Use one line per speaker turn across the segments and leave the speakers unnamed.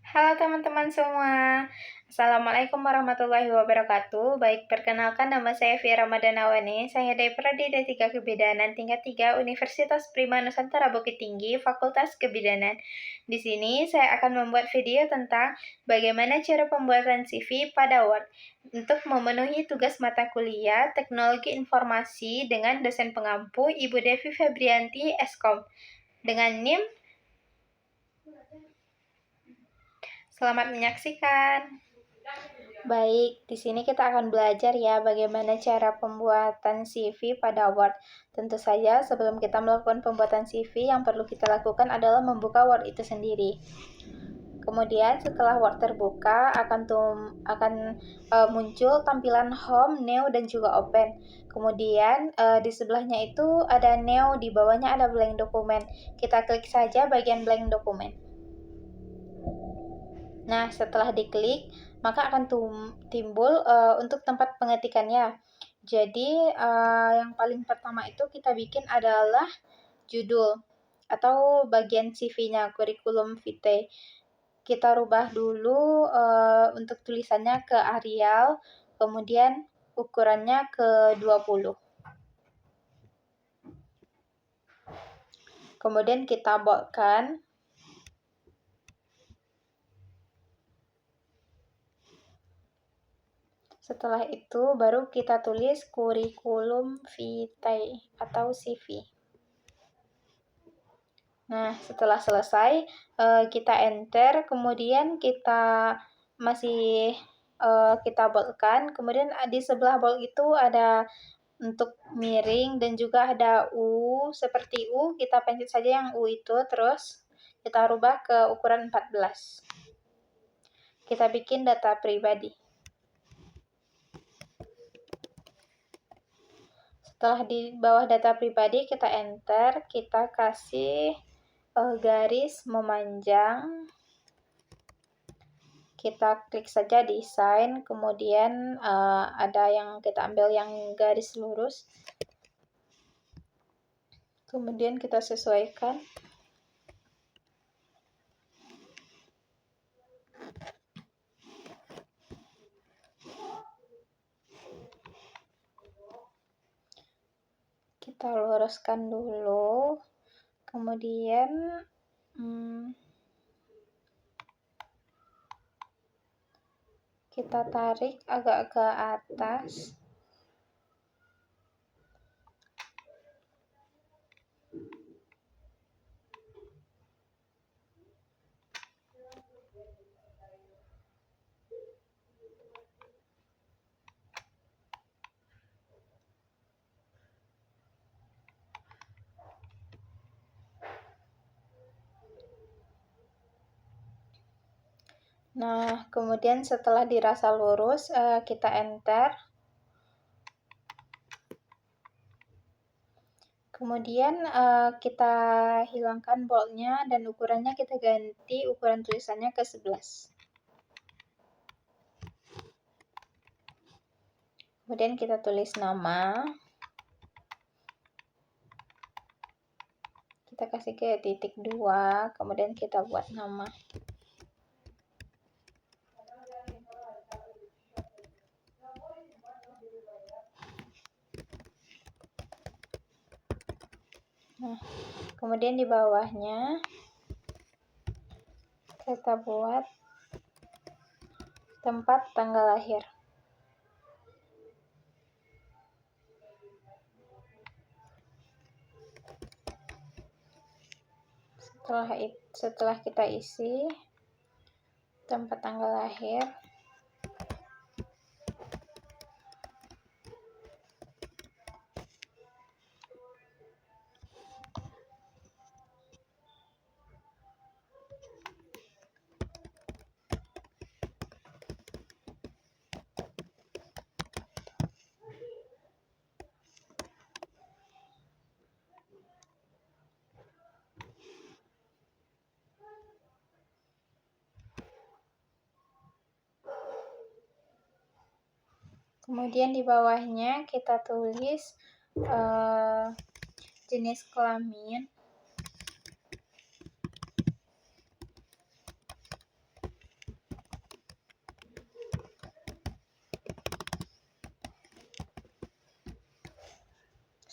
Halo teman-teman semua, Assalamualaikum warahmatullahi wabarakatuh. Baik, perkenalkan nama saya Fia Ramadhanawani. Saya dari Prodi D3 Kebidanan tingkat 3 Universitas Prima Nusantara Bukit Tinggi, Fakultas Kebidanan. Di sini saya akan membuat video tentang bagaimana cara pembuatan CV pada Word untuk memenuhi tugas mata kuliah Teknologi Informasi dengan dosen pengampu Ibu Devi Febrianti, Eskom, dengan NIM. Selamat menyaksikan. Baik, di sini kita akan belajar ya bagaimana cara pembuatan CV pada Word. Tentu saja sebelum kita melakukan pembuatan CV, yang perlu kita lakukan adalah membuka Word itu sendiri. Kemudian setelah Word terbuka akan muncul tampilan Home, New, dan juga Open. Kemudian di sebelahnya itu ada New, di bawahnya ada blank dokumen. Kita klik saja bagian blank dokumen. Nah, setelah diklik, maka akan timbul untuk tempat pengetikannya. Jadi, yang paling pertama itu kita bikin adalah judul atau bagian CV-nya, kurikulum vitae. Kita rubah dulu untuk tulisannya ke Arial, kemudian ukurannya ke 20. Kemudian kita boldkan. Setelah itu baru kita tulis kurikulum vitae atau CV. Nah, setelah selesai kita enter, kemudian kita kita boldkan. Kemudian di sebelah bold itu ada untuk miring dan juga ada U, seperti U, kita pencet saja yang U itu, terus kita rubah ke ukuran 14. Kita bikin data pribadi. Setelah di bawah data pribadi kita enter, kita kasih garis memanjang. Kita klik saja desain, kemudian ada yang kita ambil yang garis lurus. Kemudian kita sesuaikan. Kita luruskan dulu, kemudian kita tarik agak ke atas. Nah, kemudian setelah dirasa lurus, kita enter. Kemudian kita hilangkan boldnya dan ukurannya kita ganti ukuran tulisannya ke 11. Kemudian kita tulis nama. Kita kasih ke titik 2, kemudian kita buat nama. Nah, kemudian di bawahnya kita buat tempat tanggal lahir. Setelah kita isi tempat tanggal lahir, kemudian di bawahnya kita tulis jenis kelamin,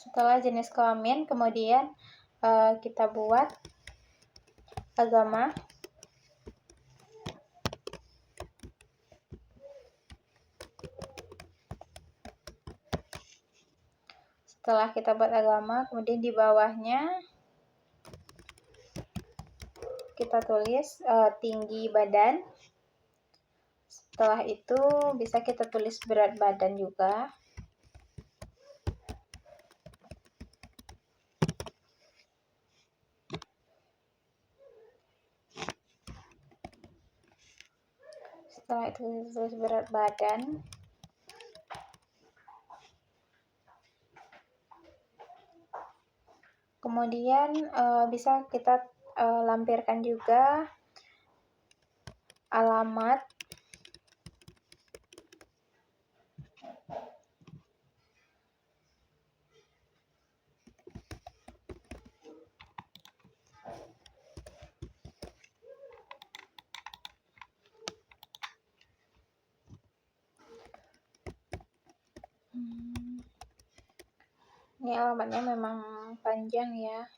Setelah jenis kelamin, kemudian kita buat agama. Setelah kita buat agama, kemudian di bawahnya kita tulis tinggi badan. Setelah itu bisa kita tulis berat badan juga. Setelah itu tulis berat badan. Kemudian bisa kita lampirkan juga alamat. Ini alamatnya memang panjang ya.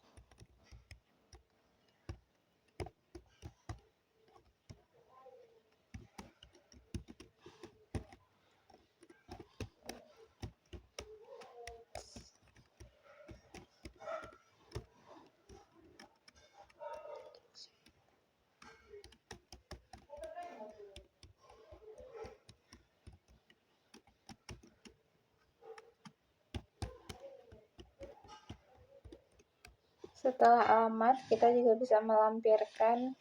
Setelah alamat, kita juga bisa melampirkan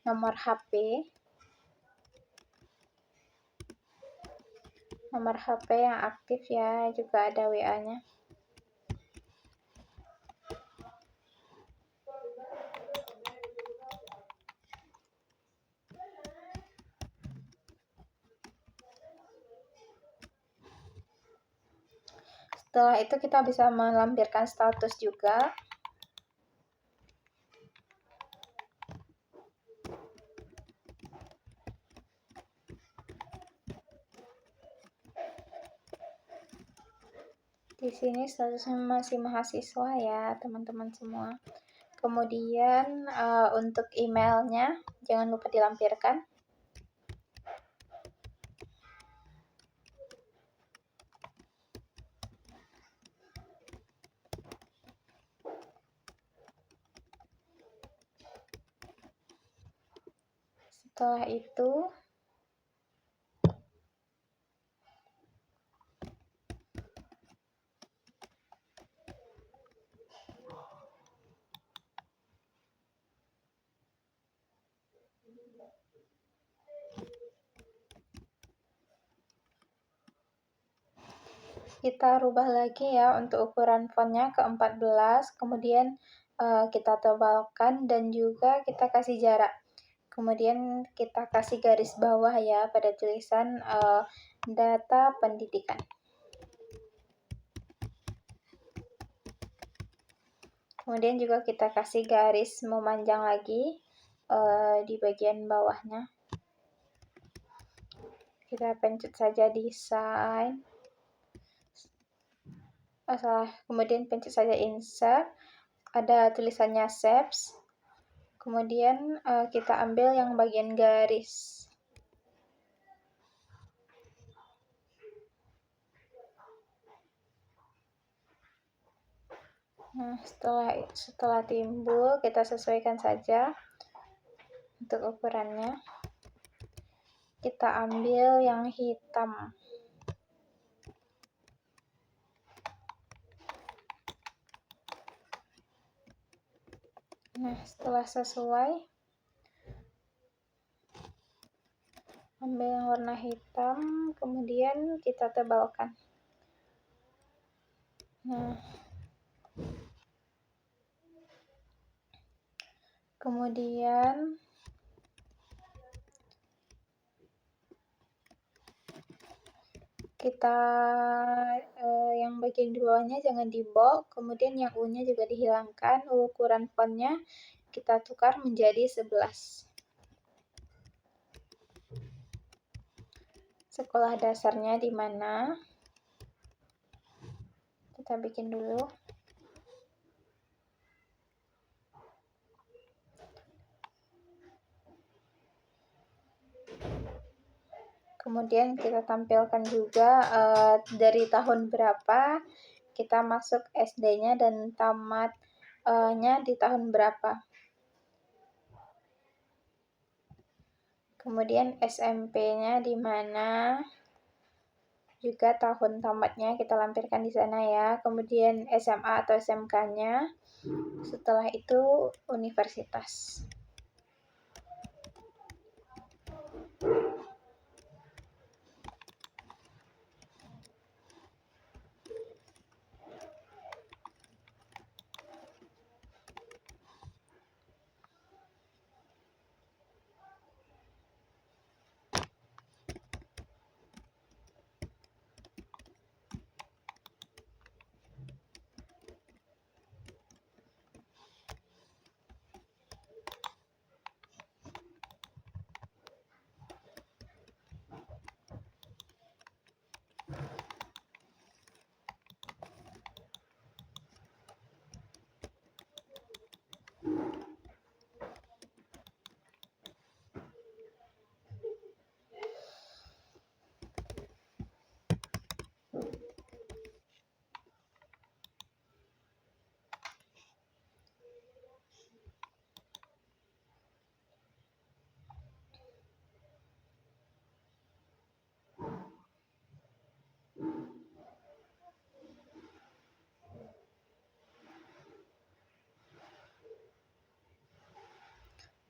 nomor HP. Nomor HP yang aktif ya, juga ada WA-nya. Setelah itu kita bisa melampirkan status juga. Di sini statusnya masih mahasiswa ya, teman-teman semua. Kemudian untuk emailnya jangan lupa dilampirkan. Setelah itu kita rubah lagi ya untuk ukuran fontnya ke 14, kemudian kita tebalkan dan juga kita kasih jarak. Kemudian kita kasih garis bawah ya pada tulisan data pendidikan. Kemudian juga kita kasih garis memanjang lagi di bagian bawahnya. Kita pencet saja desain. Kemudian pencet saja insert. Ada tulisannya shapes. Kemudian kita ambil yang bagian garis. Nah, setelah timbul, kita sesuaikan saja untuk ukurannya. Kita ambil yang hitam. Nah, setelah sesuai, ambil yang warna hitam, kemudian kita tebalkan. Nah, kemudian kita yang bagian di bawahnya jangan di bold, kemudian yang U-nya juga dihilangkan, ukuran fontnya kita tukar menjadi 11. Sekolah dasarnya di mana? Kita bikin dulu. Kemudian kita tampilkan juga dari tahun berapa kita masuk SD-nya dan tamatnya di tahun berapa. Kemudian SMP-nya di mana, juga tahun tamatnya kita lampirkan di sana ya. Kemudian SMA atau SMK-nya. Setelah itu universitas.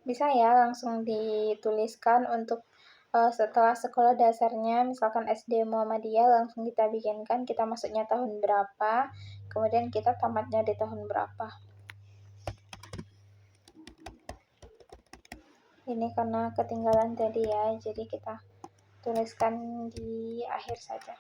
Bisa ya langsung dituliskan untuk setelah sekolah dasarnya, misalkan SD Muhammadiyah, langsung kita bikinkan kita masuknya tahun berapa, kemudian kita tamatnya di tahun berapa. Ini karena ketinggalan tadi ya, jadi kita tuliskan di akhir saja.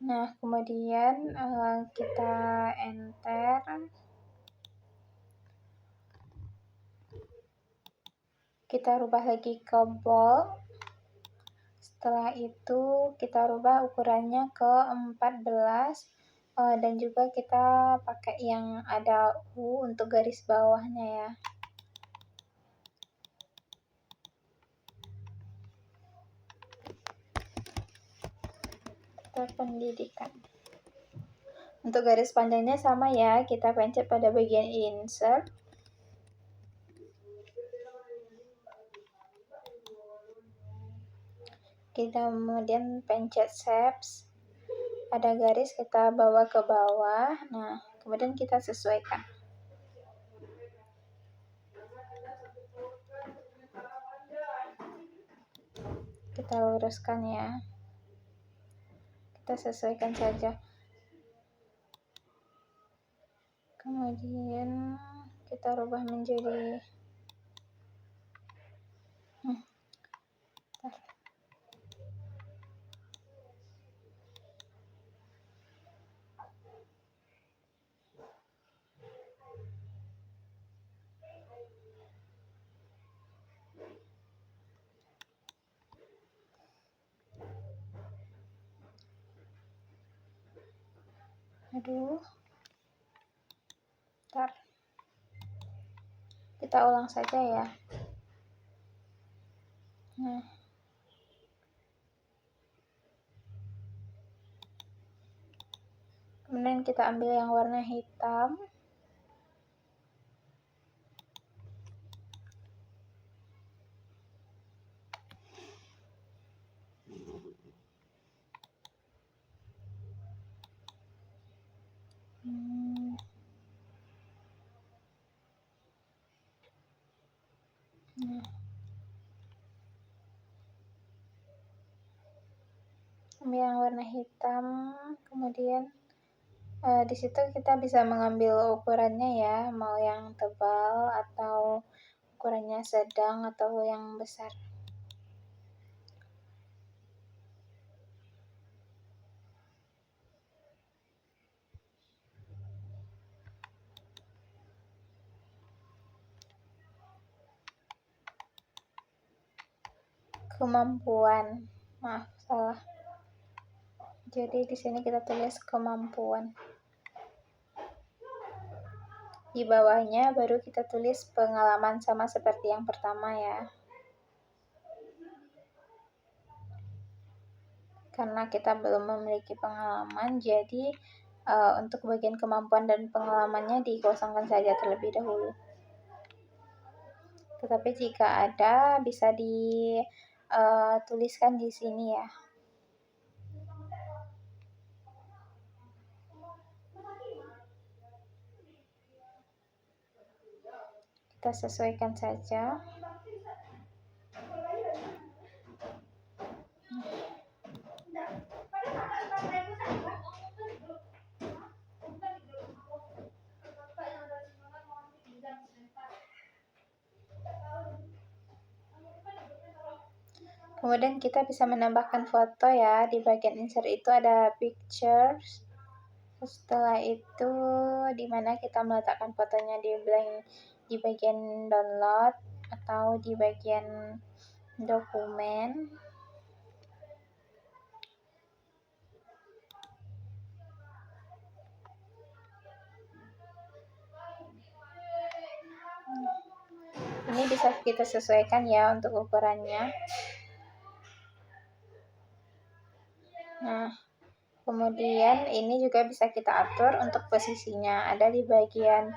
Nah, kemudian kita enter. Kita rubah lagi ke bold. Setelah itu kita rubah ukurannya ke 14 dan juga kita pakai yang ada U untuk garis bawahnya ya. Kita pendidikan. Untuk garis panjangnya sama ya, kita pencet pada bagian insert. Kita kemudian pencet shapes. Ada garis kita bawa ke bawah. Nah, kemudian kita sesuaikan. Kita luruskan ya. Kita sesuaikan saja. Kemudian kita rubah menjadi Bentar. Kita ulang saja ya. Nah. Kemudian kita ambil yang warna hitam. Ambil yang warna hitam, kemudian di situ kita bisa mengambil ukurannya ya, mau yang tebal atau ukurannya sedang atau yang besar. Kemampuan, maaf salah. Jadi di sini kita tulis kemampuan. Di bawahnya baru kita tulis pengalaman sama seperti yang pertama ya. Karena kita belum memiliki pengalaman, jadi untuk bagian kemampuan dan pengalamannya dikosongkan saja terlebih dahulu. Tetapi jika ada, bisa dituliskan di sini ya. Kita sesuaikan saja. Kemudian kita bisa menambahkan foto ya. Di bagian insert itu ada pictures. Setelah itu dimana kita meletakkan fotonya di bagian download atau di bagian dokumen. Ini bisa kita sesuaikan ya untuk ukurannya. Nah, kemudian ini juga bisa kita atur untuk posisinya. Ada di bagian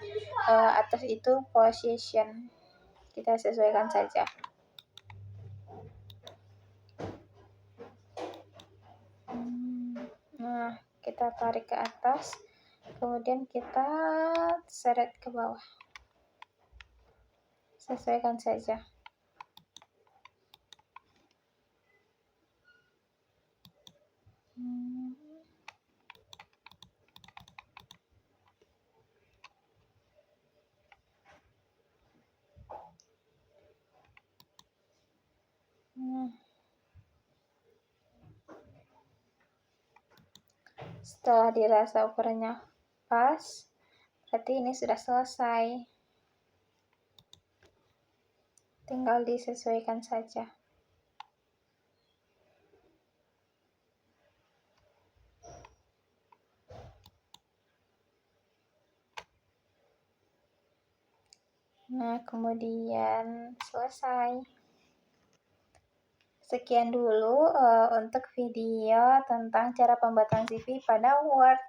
atas itu position. Kita sesuaikan saja. Nah, kita tarik ke atas. Kemudian kita seret ke bawah. Sesuaikan saja. Setelah dirasa ukurannya pas, berarti ini sudah selesai. Tinggal disesuaikan saja. Nah, kemudian selesai. Sekian dulu untuk video tentang cara pembuatan CV pada Word.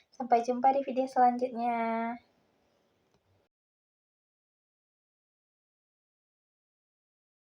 Sampai jumpa di video selanjutnya.